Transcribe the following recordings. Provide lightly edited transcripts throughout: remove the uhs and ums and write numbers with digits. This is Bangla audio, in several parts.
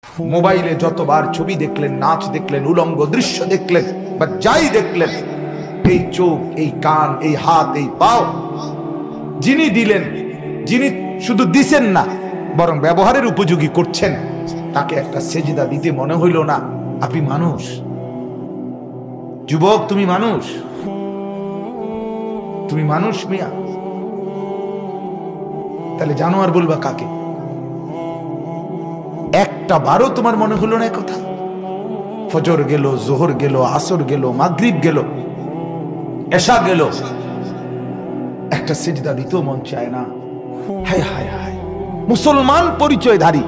মোবাইলে যতবার ছবি দেখলেন, নাচ দেখলেন, উলঙ্গ দৃশ্য দেখলেন, বা যাই দেখলেন, এই চোখ, এই কান, এই হাত, এই পাও যিনি দিলেন, যিনি শুধু দিছেন না বরং ব্যবহারের উপযোগী করছেন, তাকে একটা সেজদা দিতে মনে হইল না? আপনি মানুষ, যুবক, তুমি মানুষ, তুমি মানুষ মিয়া। তাহলে জানোয়ার বলবা কাকে? একটা বারও তোমার মনে হলো না কথা? ফজর গেল, জোহর গেল, আসর গেল, মাগরিব গেল, এশা গেল, একটা সিজদা দিতেও মন চায় না? হায় হায় হায়, মুসলমান পরিচয়ধারী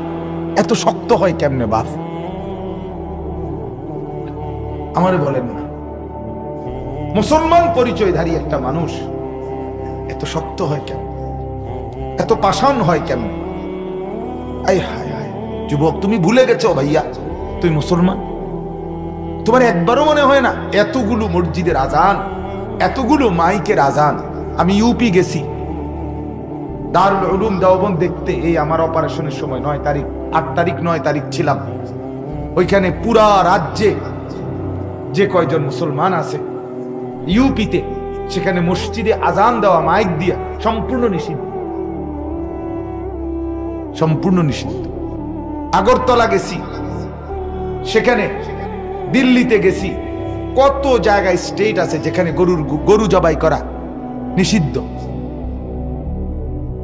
এত শক্ত হয় কেমনে বাপ? আমারে বলেন না, মুসলমান পরিচয়ধারী একটা মানুষ এত শক্ত হয় কেন, এত পাষাণ হয় কেন? আয় হায় হায়, যুবক, তুমি ভুলে গেছো ভাইয়া তুই মুসলমান? তোমার একবারও মনে হয় না এতগুলো মসজিদের আজান, এতগুলো মাইকের আজান? আমি ইউপি গেছি দারুল উলুম দেওবন্দ দেখতে, এই আমার অপারেশনের সময় 9 তারিখ, 8 তারিখ 9 তারিখ ছিলাম ওইখানে। পুরা রাজ্যে যে কয়জন মুসলমান আছে ইউপিতে, সেখানে মসজিদে আজান দেওয়া মাইক দিয়া সম্পূর্ণ নিষিদ্ধ, সম্পূর্ণ নিষিদ্ধ। আগরতলা গেছি, সেখানে দিল্লিতে গেছি, কত জায়গায় স্টেট আছে যেখানে গরু জবাই করা নিষিদ্ধ।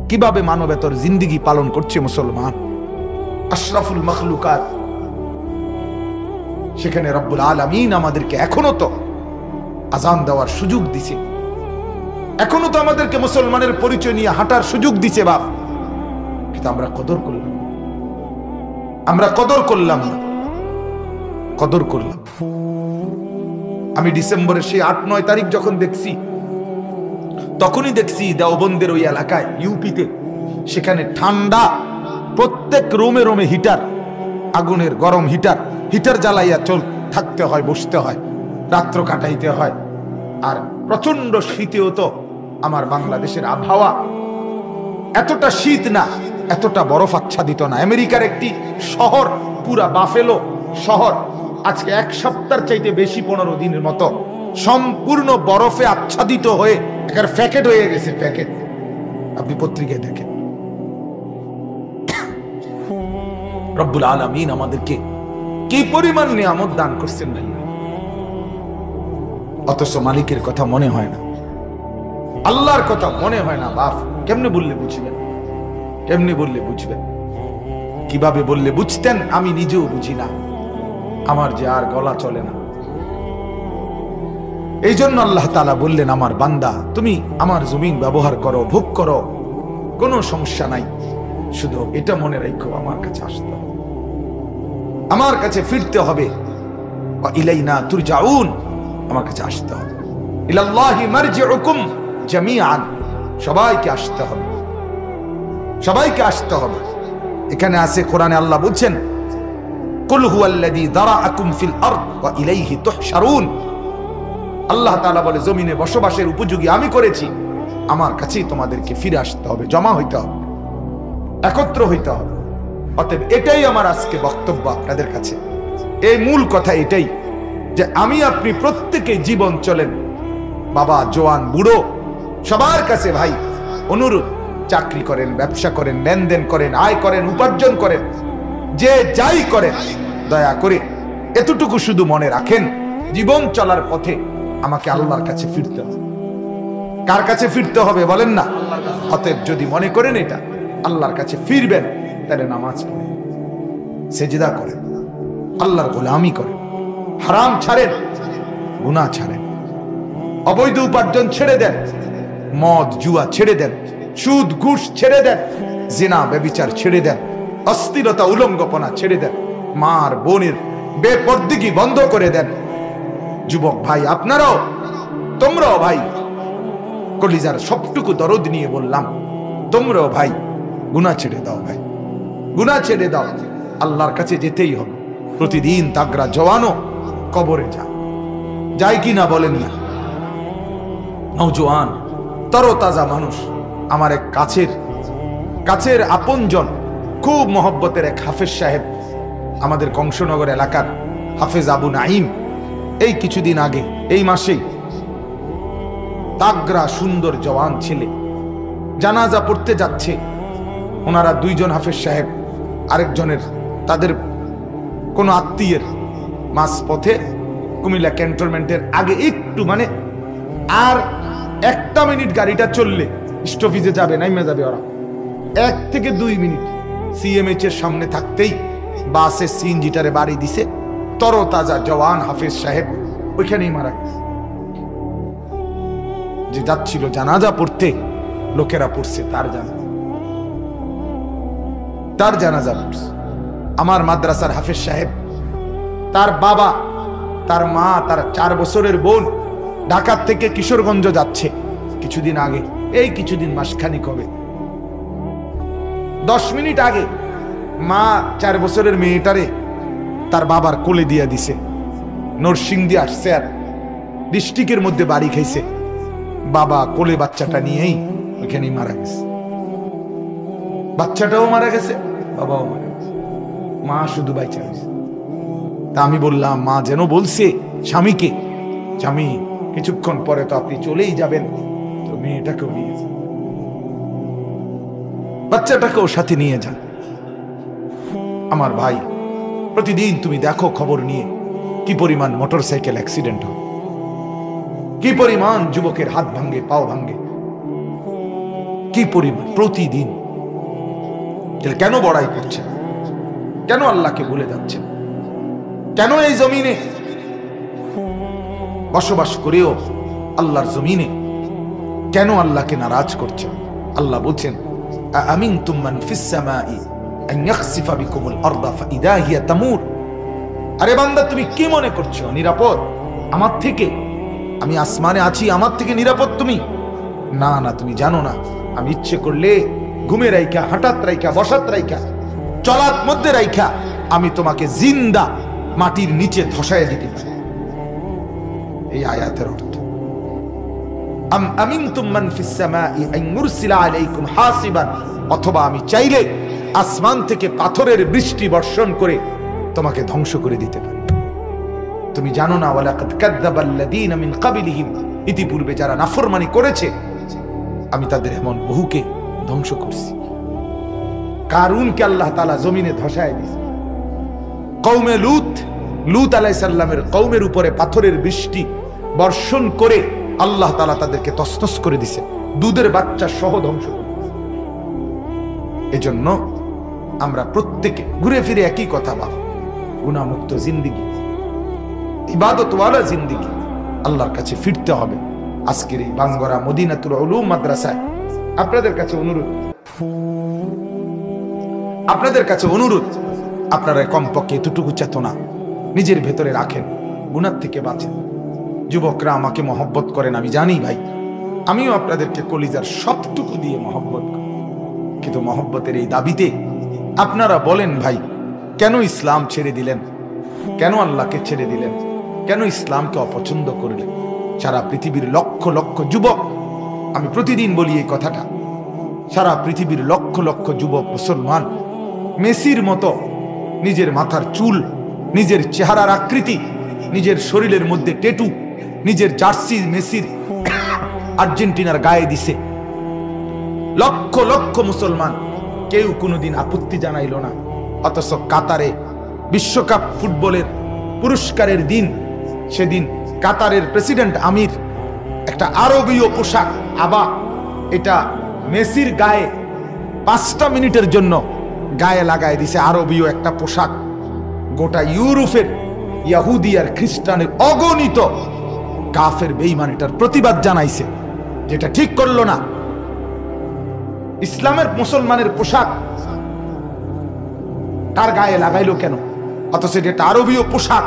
কিভাবে মানবেতর জিন্দেগি পালন করছে মুসলমান, আশরাফুল মখলুকাত, সেখানে রব্বুল আলামিন আমাদেরকে এখনো তো আজান দেওয়ার সুযোগ দিছে, এখনো তো আমাদেরকে মুসলমানের পরিচয় নিয়ে হাঁটার সুযোগ দিছে বাপ। কিন্তু আমরা কদর করলাম, আমরা কদর করলাম না, কদর করলাম। আমি ডিসেম্বরের সেই 8-9 তারিখ যখন দেখছি, তখনই দেখছি দেওবন্দের ওই এলাকায় ইউপিতে, সেখানে ঠান্ডা, প্রত্যেক রোমে রোমে হিটার, আগুনের গরম হিটার, হিটার জ্বালাইয়া থাকতে হয়, বসতে হয়, রাত্র কাটাইতে হয়। আর প্রচন্ড শীতেও তো আমার বাংলাদেশের আবহাওয়া এতটা শীত না, এতটা বরফ আচ্ছাদিত না। আমেরিকার একটি শহর, পুরা বাফেলো শহর, আজকে 1 সপ্তাহ চাইতে বেশি 15 দিনের মতো সম্পূর্ণ বরফে আচ্ছাদিত হয়ে একটা প্যাকেট হয়ে গেছে, প্যাকেট। আপনি পত্রিকায় দেখেন। রব্বুল আলামিন আমাদেরকে কি পরিমাণ নিয়ামত দান করছেন ভাই, অথচ মালিকের কথা মনে হয় না, আল্লাহর কথা মনে হয় না বাপ। কেমনে বললে বুঝবেন? কেমনে বললে বুঝবেন? কিভাবে বললে বুঝতেন? আমি নিজেও বুঝি না, আমার যে আর গলা চলে না। এই জন্য আল্লাহ তাআলা বললেন, আমার বান্দা তুমি আমার জমিন ব্যবহার করো, ভোগ করো, কোনো সমস্যা নাই, শুধু এটা মনে রাখো আমার কাছে আসতে হবে, আমার কাছে ফিরতে হবে। ইলাইনা তুরজাউন, আমার কাছে আসতে হবে। ইলাল্লাহি মারজিউকুম জামিআন, সবাইকে আসতে হবে, সবাইকে আসতে হবে। এখানে আছে কোরআনে আল্লাহ বলছেন, কুল হুয়াল্লাযী দারাআকুম ফিল আরদ ওয়া ইলাইহি তুহশারুন। আল্লাহ তাআলা বলে, জমিনে বসবাসের উপযোগী আমি করেছি, আমার কাছেই তোমাদেরকে ফিরে আসতে হবে, জমা হইতে হবে, একত্র হইতে হবে। অতএব এটাই আমার আজকে বক্তব্য আপনাদের কাছে। এই মূল কথা এটাই যে আমি আপনি প্রত্যেকে জীবন চলেন, বাবা, জওয়ান, বুড়ো, সবার কাছে ভাই অনুরোধ, চাকরি করেন, ব্যবসা করেন, লেনদেন করেন, আয় করেন, উপার্জন করেন, যে যাই করেন, দয়া করে এতটুকু শুধু মনে রাখেন, জীবন চলার পথে আমাকে আল্লাহর কাছে ফিরতে হবে। কার কাছে ফিরতে হবে বলেন না? অতএব যদি মনে করেন এটা আল্লাহর কাছে ফিরবেন, তাহলে নামাজ পড়েন, সেজদা করেন, আল্লাহর গোলামি করেন, হারাম ছাড়েন, গুনাহ ছাড়েন, অবৈধ উপার্জন ছেড়ে দেন, মদ জুয়া ছেড়ে দেন, সুদ ঘুষ ছেড়ে দেন, জিনা ব্যভিচার ছেড়ে দেন, অস্থিরতা উলঙ্গপনা ছেড়ে দেন, মার বোনের বেপরদিগি বন্ধ করে দেন। যুবক ভাই আপনারাও, তোমরাও ভাই, কলিজার সবটুকু দরদ নিয়ে বললাম, তোমরাও ভাই গুনাহ ছেড়ে দাও, ভাই গুনাহ ছেড়ে দাও, আল্লাহর কাছে যেতেই হবে। প্রতিদিন তাগরা জওয়ানও কবরে যায় কি না বলেন না? নওজোয়ান তরতাজা মানুষ, আমার এক কাছের আপনজন, খুব মহব্বতের এক হাফেজ সাহেব, আমাদের কংসনগর এলাকার হাফেজ আবু নাইম এই কিছুদিন আগে, এই মাসেই তাগরা সুন্দর জওয়ান ছেলে জানাজা পড়তে যাচ্ছে। ওনারা দুইজন হাফেজ সাহেব আরেকজনের তাদের কোনো আত্মীয়ের মাঝ পথে কুমিল্লা ক্যান্টনমেন্টের আগে একটু মানে আর 1 মিনিট গাড়িটা চললে স্টপেজে যাবে, নাইমে যাবে ওরা। 1 থেকে 2 মিনিট সিএমএইচ এর সামনে থাকতেই বাসের সিএনজিটারে বাড়ি দিছে। তরতাজা জওয়ান হাফেজ সাহেব ওইখানেই মারা গেছে। যে যাচ্ছিল জানাজা পড়তে, লোকেরা পড়ছে তার জানাজা পড়ছে। আমার মাদ্রাসার হাফেজ সাহেব, তার বাবা, তার মা, তার 4 বছরের বোন ঢাকা থেকে কিশোরগঞ্জ যাচ্ছে কিছুদিন আগে, এই কিছুদিন মাসখানিক হবে। 10 মিনিট আগে মা 4 বছরের মেয়েটারে তার বাবার কোলে দিয়া দিছে। নরসিংদী আসছে আর ডিস্ট্রিক্টের মধ্যে বাড়ি খাইছে। বাবা কোলে বাচ্চাটা নিয়েই ওইখানেই মারা গেছে। বাচ্চাটাও মারা গেছে, বাবাও মারা গেছে, মা শুধু বাইচা গেছে। তা আমি বললাম, মা যেন বলছে স্বামীকে, স্বামী কিছুক্ষণ পরে তো আপনি চলেই যাবেন, তো মেয়েটাকেও নিয়ে যান, বাচ্চাটাকেও সাথে নিয়ে যান। আমার ভাই, প্রতিদিন তুমি দেখো খবর নিয়ে কি পরিমাণ মোটরসাইকেল অ্যাক্সিডেন্ট হয়, কি পরিমাণ যুবকের হাত ভাঙ্গে, পাও ভাঙ্গে, কি পরিমাণ প্রতিদিন। কেন বড়াই করছে? কেন আল্লাহকে ভুলে যাচ্ছে? কেন এই জমিনে বসবাস করেও আল্লাহর জমিনে কেন আল্লাহকে নারাজ করছে? আল্লাহ বলছেন, আমিনতুম মান ফিস সামাই আন ইয়াখসিফা বিকুমুল আরদা ফাইদা হিয়া তামুর। আরে বান্দা, তুমি কি মনে করছো নিরাপদ আমার থেকে? আমি আসমানে আছি, আমার থেকে নিরাপদ তুমি? না না, তুমি জানো না, আমি ইচ্ছে করলে ঘুমে রাইখা, হাঁটাত রাইখা, বসাত রাইখা, চলার মধ্যে রাইখা আমি তোমাকে জিন্দা মাটির নিচে ধসায় দিতে পারি। এই আয়াতের অর্থ, আম আমিনতুম মান ফিস সামাই আন ইউরসিলা আলাইকুম হাসিবান, অথবা আমি চাইলে আসমান থেকে পাথরের বৃষ্টি বর্ষণ করে তোমাকে ধ্বংস করে দিতে পারি। তুমি জানো না, ওয়ালাকাদ কাযযাবাল্লাযীনা মিন ক্বাবলিহিম, ইতিপূর্বে যারা নাফরমানি করেছে আমি তাদের এমন বহুকে ধ্বংস করছি। কারুনকে আল্লাহ তাআলা জমিনে ধসায় দিয়েছে। কওমে লূত আলাইহিস সালামের কওমের উপরে পাথরের বৃষ্টি বর্ষণ করে আল্লাহ তাআলা তাদেরকে তছনছ করে দিয়েছে, দুধের বাচ্চা সহ ধ্বংস করে দিয়েছে। এজন্য আমরা প্রত্যেকে ঘুরে ফিরে একই কথা ভাব, গুনাহমুক্ত জিন্দেগি, ইবাদতওয়ালা জিন্দেগি, আল্লাহর কাছে ফিরতে হবে। আজকের এই বাঙ্গরা মদিনাতুল উলুম মাদ্রাসায় আপনাদের কাছে অনুরোধ, আপনারা কমপক্ষে এতটুকু চেতনা নিজের ভেতরে রাখেন, গুনাহ থেকে বাঁচেন। যুবকরা আমাকে মহব্বত করেন, আমি জানি ভাই, আমিও আপনাদেরকে কলিজার সবটুকু দিয়ে মহব্বত করি, কিন্তু মহব্বতের এই দাবিতে আপনারা বলেন, ভাই কেন ইসলাম ছেড়ে দিলেন? কেন আল্লাহকে ছেড়ে দিলেন? কেন ইসলামকে অপছন্দ করলেন? সারা পৃথিবীর লক্ষ লক্ষ যুবক, আমি প্রতিদিন বলি এই কথাটা, সারা পৃথিবীর লক্ষ লক্ষ যুবক মুসলমান মেসির মতো নিজের মাথার চুল, নিজের চেহারার আকৃতি, নিজের শরীরের মধ্যে টেটু, নিজের জার্সি মেসির আর্জেন্টিনার গায়ে দিছে। লক্ষ লক্ষ মুসলমান কেউ কোনোদিন আপত্তি জানাইল না। অথচ কাতারে বিশ্বকাপ ফুটবলের পুরস্কারের দিন, সেদিন কাতারের প্রেসিডেন্ট আমির একটা আরবীয় পোশাক, আবা, এটা মেসির গায়ে 5টা মিনিটের জন্য গায়ে লাগায় দিছে আরবীয় একটা পোশাক। গোটা ইউরোপের ইহুদি আর খ্রিস্টানের অগণিত কাফের বেঈমান এটার প্রতিবাদ জানাইছে, যেটা ঠিক করলো না। ইসলামের মুসলমানের পোশাক তার গায়ে লাগাইলো কেন? অথচ এটা আরবীয় পোশাক।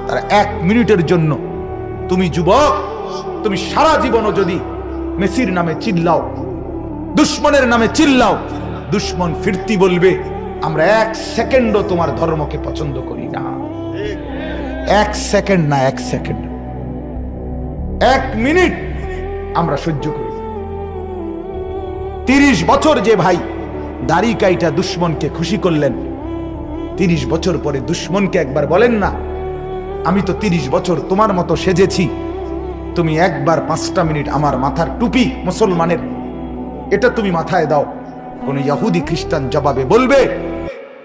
তার 1 মিনিটের জন্য তুমি যুবক, তুমি সারা জীবনও যদি মেসির নামে চিল্লাও, দুশ্মনের নামে চিল্লাও, দুশ্মন ফিরতি বলবে আমরা 1 সেকেন্ডও তোমার ধর্মকে পছন্দ করি না। 1 সেকেন্ড না, 1 সেকেন্ড, 1 মিনিট আমরা সহ্য করি। 30 বছর যে ভাই দাড়ি কাইটা দুশ্মনকে খুশি করলেন, 30 বছর পরে দুশ্মনকে একবার বলেন না, আমি তো 30 বছর তোমার মতো সেজেছি, তুমি একবার 5টা মিনিট আমার মাথার টুপি মুসলমানের এটা তুমি মাথায় দাও। কোন ইহুদি খ্রিস্টান জবাবে বলবে,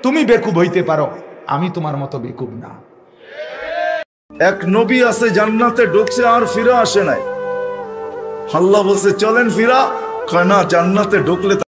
তুমি বেকুব হইতে পারো, আমি তোমার মতো বেকুব না। এক নবী আছে জান্নাতে ঢুকছে আর ফিরে আসে নাই। আল্লাহ বলছে চলেন ফিরা, কয় না, জান্নাতে ঢুকলে